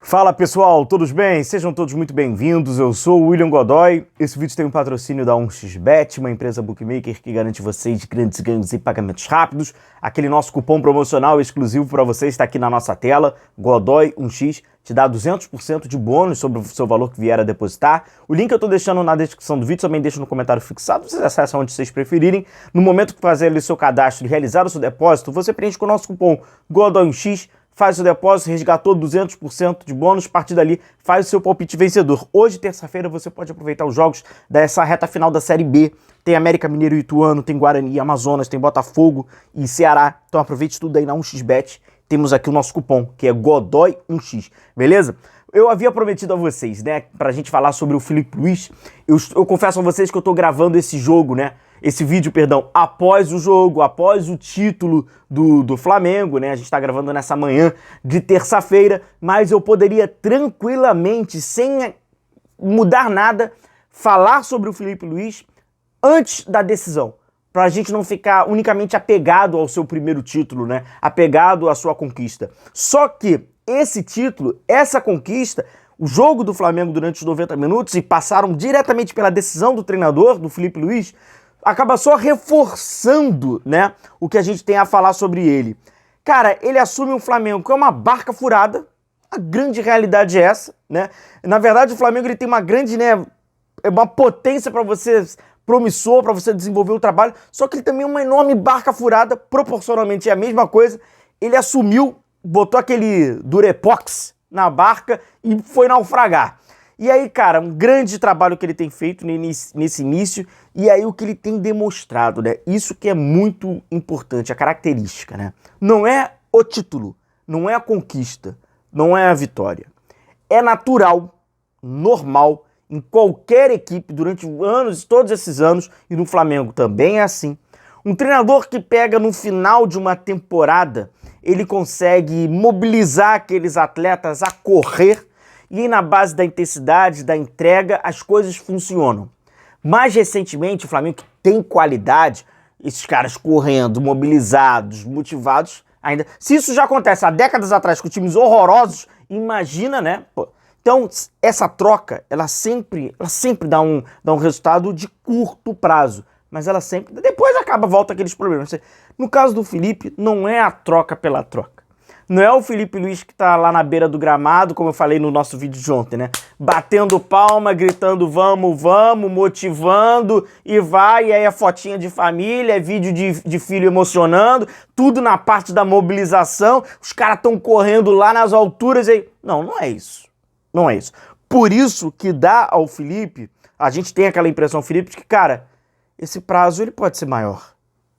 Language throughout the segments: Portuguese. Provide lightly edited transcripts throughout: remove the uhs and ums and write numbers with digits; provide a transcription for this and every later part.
Fala pessoal, todos bem? Sejam todos muito bem-vindos, eu sou o William Godoy. Esse vídeo tem um patrocínio da 1xBet, uma empresa bookmaker que garante vocês grandes ganhos e pagamentos rápidos. Aquele nosso cupom promocional exclusivo para vocês está aqui na nossa tela, Godoy1x, te dá 200% de bônus sobre o seu valor que vier a depositar. O link eu estou deixando na descrição do vídeo, também deixo no comentário fixado, vocês acessam onde vocês preferirem. No momento que fazer ali o seu cadastro e realizar o seu depósito, você preenche com o nosso cupom Godoy1x, faz o depósito, resgatou 200% de bônus, a partir dali faz o seu palpite vencedor. Hoje, terça-feira, você pode aproveitar os jogos dessa reta final da Série B. Tem América Mineiro e Ituano, tem Guarani e Amazonas, tem Botafogo e Ceará. Então aproveite tudo aí na 1xBet. Temos aqui o nosso cupom, que é Godoy1x, beleza? Eu havia prometido a vocês, né, pra gente falar sobre o Filipe Luís. Eu confesso a vocês que eu tô gravando esse jogo, né, esse vídeo, perdão, após o jogo, após o título do Flamengo, né? A gente tá gravando nessa manhã de terça-feira, mas eu poderia tranquilamente, sem mudar nada, falar sobre o Filipe Luís antes da decisão, pra gente não ficar unicamente apegado ao seu primeiro título, né? Apegado à sua conquista. Só que esse título, essa conquista, o jogo do Flamengo durante os 90 minutos e passaram diretamente pela decisão do treinador, do Filipe Luís, acaba só reforçando, né, o que a gente tem a falar sobre ele. Cara, ele assume um Flamengo que é uma barca furada, a grande realidade é essa, né? Na verdade, o Flamengo ele tem uma grande, né, uma potência para você, promissor para você desenvolver o trabalho, só que ele também é uma enorme barca furada, proporcionalmente é a mesma coisa. Ele assumiu, botou aquele Durepox na barca e foi naufragar. E aí, cara, um grande trabalho que ele tem feito nesse início, e aí o que ele tem demonstrado, né? Isso que é muito importante, a característica, né? Não é o título, não é a conquista, não é a vitória. É natural, normal, em qualquer equipe, durante anos, todos esses anos, e no Flamengo também é assim. Um treinador que pega no final de uma temporada, ele consegue mobilizar aqueles atletas a correr, e na base da intensidade, da entrega, as coisas funcionam. Mais recentemente, o Flamengo, que tem qualidade, esses caras correndo, mobilizados, motivados, ainda... Se isso já acontece há décadas atrás com times horrorosos, imagina, né? Pô. Então, essa troca, ela sempre dá um resultado de curto prazo, mas ela sempre... Depois volta aqueles problemas. No caso do Filipe, não é a troca pela troca. Não é o Filipe Luís que tá lá na beira do gramado, como eu falei no nosso vídeo de ontem, né? Batendo palma, gritando vamos, vamos, motivando, e vai, e aí é fotinha de família, é vídeo de filho emocionando, tudo na parte da mobilização, os caras estão correndo lá nas alturas, e aí... Não é isso. Não é isso. Por isso que dá ao Filipe, a gente tem aquela impressão, Filipe, de que, cara, esse prazo ele pode ser maior.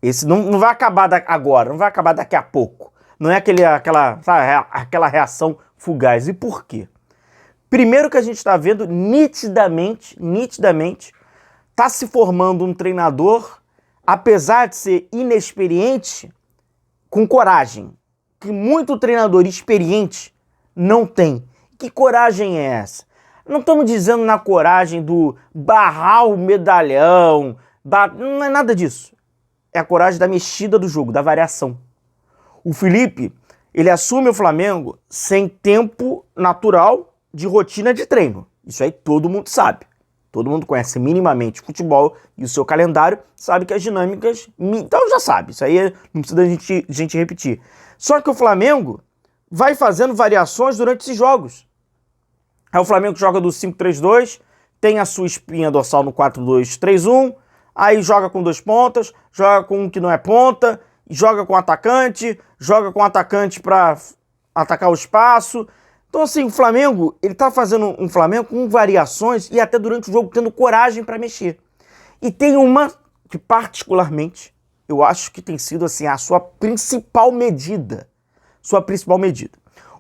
Esse não vai acabar agora, não vai acabar daqui a pouco. Não é aquela reação fugaz. E por quê? Primeiro que a gente está vendo nitidamente, está se formando um treinador, apesar de ser inexperiente, com coragem. Que muito treinador experiente não tem. Que coragem é essa? Não estamos dizendo na coragem do barrar o medalhão, não é nada disso. É a coragem da mexida do jogo, da variação. O Filipe, ele assume o Flamengo sem tempo natural de rotina de treino. Isso aí todo mundo sabe. Todo mundo conhece minimamente futebol e o seu calendário, sabe que as dinâmicas... Então já sabe, isso aí não precisa da gente repetir. Só que o Flamengo vai fazendo variações durante esses jogos. Aí o Flamengo joga do 5-3-2, tem a sua espinha dorsal no 4-2-3-1, aí joga com 2 pontas, joga com um que não é ponta, joga com atacante para atacar o espaço. Então assim, o Flamengo, ele tá fazendo um Flamengo com variações e até durante o jogo tendo coragem para mexer. E tem uma que particularmente, eu acho que tem sido assim a sua principal medida.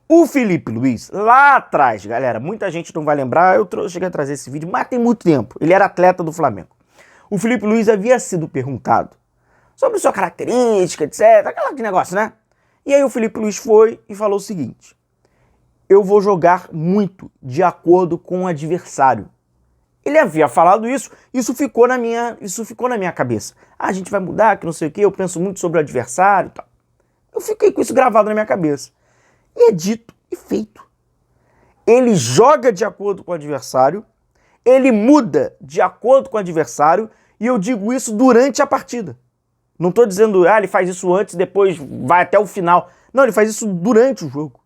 O Filipe Luís, lá atrás, galera, muita gente não vai lembrar, eu cheguei a trazer esse vídeo, mas tem muito tempo, ele era atleta do Flamengo. O Filipe Luís havia sido perguntado sobre sua característica, etc. Aquele negócio, né? E aí o Filipe Luís foi e falou o seguinte: eu vou jogar muito de acordo com o adversário. Ele havia falado isso ficou na minha cabeça. A gente vai mudar, que não sei o quê, eu penso muito sobre o adversário e tal. Eu fiquei com isso gravado na minha cabeça. E é dito e feito. ele joga de acordo com o adversário, ele muda de acordo com o adversário, e eu digo isso durante a partida. Não estou dizendo, ele faz isso antes, depois vai até o final. Não, ele faz isso durante o jogo.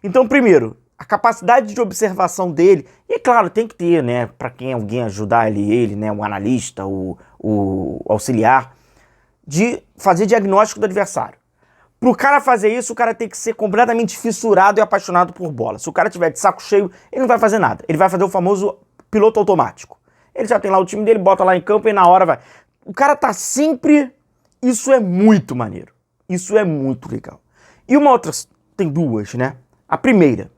Então, primeiro, a capacidade de observação dele, e claro, tem que ter, né, para quem alguém ajudar ele, né, o analista, o auxiliar, de fazer diagnóstico do adversário. Para o cara fazer isso, o cara tem que ser completamente fissurado e apaixonado por bola. Se o cara tiver de saco cheio, ele não vai fazer nada. Ele vai fazer o famoso piloto automático. Ele já tem lá o time dele, bota lá em campo e na hora vai. O cara tá sempre... Isso é muito maneiro. Isso é muito legal. E uma outra... Tem duas, né? A primeira...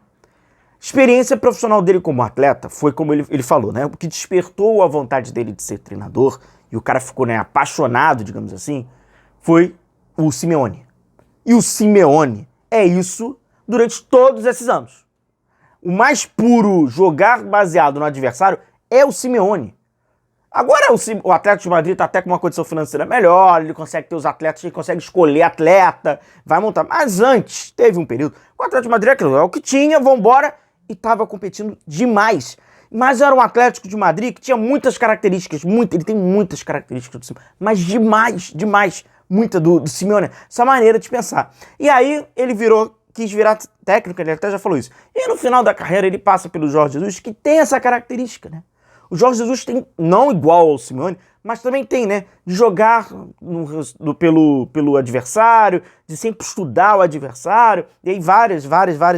Experiência profissional dele como atleta foi como ele falou, né? O que despertou a vontade dele de ser treinador, e o cara ficou, né, apaixonado, digamos assim, foi o Simeone. E o Simeone é isso durante todos esses anos. O mais puro jogar baseado no adversário é o Simeone. Agora o Atlético de Madrid está até com uma condição financeira melhor, ele consegue ter os atletas, ele consegue escolher atleta, vai montar. Mas antes, teve um período, o Atlético de Madrid é o que tinha, vambora, e estava competindo demais. Mas era um Atlético de Madrid que tinha muitas características, ele tem muitas características do Simeone, mas demais, muita do Simeone, essa maneira de pensar. E aí ele quis virar técnico, ele até já falou isso. E no final da carreira ele passa pelo Jorge Jesus, que tem essa característica, né? O Jorge Jesus tem, não igual ao Simeone, mas também tem, né? De jogar pelo adversário, de sempre estudar o adversário. E aí várias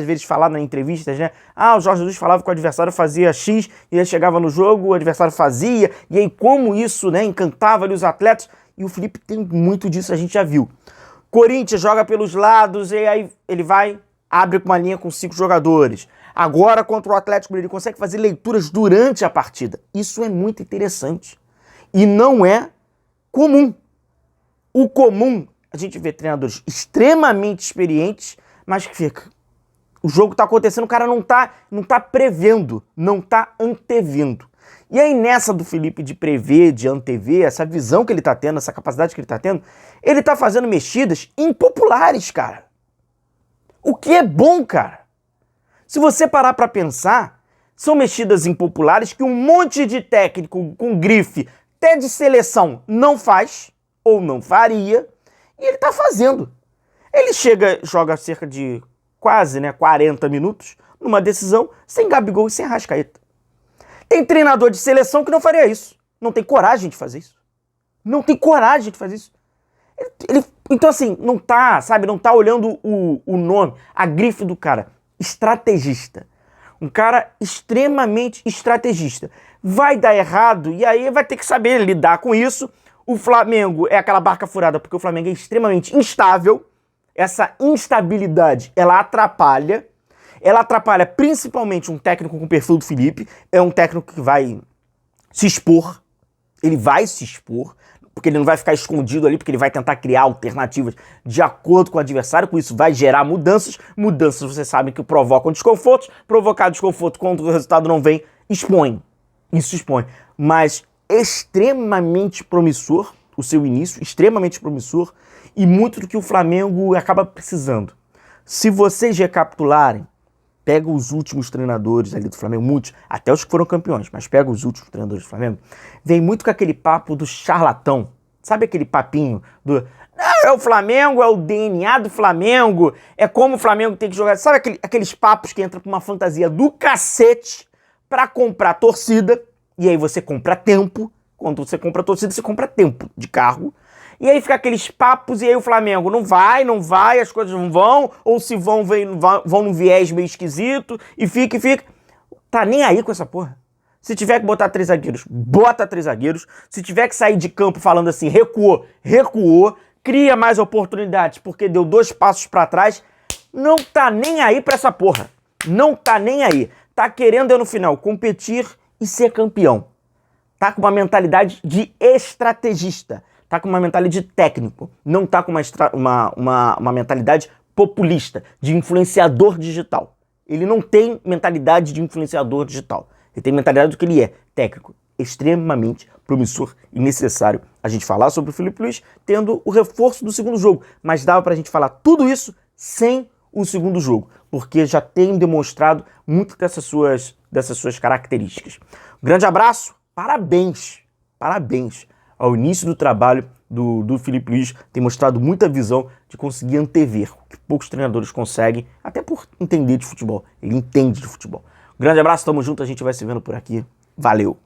vezes falar nas entrevistas, né? O Jorge Jesus falava que o adversário fazia X, e aí chegava no jogo, o adversário fazia. E aí como isso, né, encantava ali os atletas. E o Felipe tem muito disso, a gente já viu. Corinthians joga pelos lados, e aí ele abre uma linha com 5 jogadores. Agora, contra o Atlético, ele consegue fazer leituras durante a partida. Isso é muito interessante. E não é comum. O comum, a gente vê treinadores extremamente experientes, mas que fica... O jogo tá acontecendo, o cara não tá prevendo, não tá antevendo. E aí, nessa do Felipe de prever, de antever, essa visão que ele tá tendo, essa capacidade que ele tá tendo, ele tá fazendo mexidas impopulares, cara. O que é bom, cara. Se você parar para pensar, são mexidas impopulares que um monte de técnico com grife, até de seleção, não faz, ou não faria, e ele tá fazendo. Ele joga cerca de quase, 40 minutos numa decisão sem Gabigol e sem Arrascaeta. Tem treinador de seleção que não faria isso. Não tem coragem de fazer isso. Não tem coragem de fazer isso. Então assim, não tá olhando o nome, a grife do cara. Estrategista. Um cara extremamente estrategista. Vai dar errado e aí vai ter que saber lidar com isso. O Flamengo é aquela barca furada porque o Flamengo é extremamente instável. Essa instabilidade, ela atrapalha. Ela atrapalha principalmente um técnico com o perfil do Felipe. É um técnico que vai se expor. Ele vai se expor. Porque ele não vai ficar escondido ali, porque ele vai tentar criar alternativas de acordo com o adversário, com isso vai gerar mudanças. Mudanças, vocês sabem que provocam desconfortos. Provocar desconforto quando o resultado não vem, expõe. Isso expõe. Mas extremamente promissor, o seu início, extremamente promissor, e muito do que o Flamengo acaba precisando. Se vocês recapitularem, pega os últimos treinadores ali do Flamengo, muitos, até os que foram campeões, mas pega os últimos treinadores do Flamengo, vem muito com aquele papo do charlatão. Sabe aquele papinho do... é o Flamengo, é o DNA do Flamengo, é como o Flamengo tem que jogar. Sabe aqueles papos que entram com uma fantasia do cacete pra comprar torcida, e aí você compra tempo. Quando você compra torcida, você compra tempo de cargo. E aí fica aqueles papos, e aí o Flamengo não vai, as coisas não vão, ou se vão num viés meio esquisito, e fica. Tá nem aí com essa porra. Se tiver que botar 3 zagueiros, bota 3 zagueiros. Se tiver que sair de campo falando assim, recuou, cria mais oportunidades porque deu 2 passos pra trás, não tá nem aí pra essa porra. Não tá nem aí. Tá querendo, no final, competir e ser campeão. Tá com uma mentalidade de estrategista. Tá com uma mentalidade de técnico, não tá com uma mentalidade populista, de influenciador digital. Ele não tem mentalidade de influenciador digital. Ele tem mentalidade do que ele é, técnico, extremamente promissor e necessário a gente falar sobre o Felipe Luiz, tendo o reforço do segundo jogo. Mas dava pra gente falar tudo isso sem o segundo jogo, porque já tem demonstrado muito dessas suas características. Um grande abraço, parabéns ao início do trabalho do Filipe Luís, tem mostrado muita visão de conseguir antever, o que poucos treinadores conseguem, até por entender de futebol, ele entende de futebol. Um grande abraço, tamo junto, a gente vai se vendo por aqui, valeu!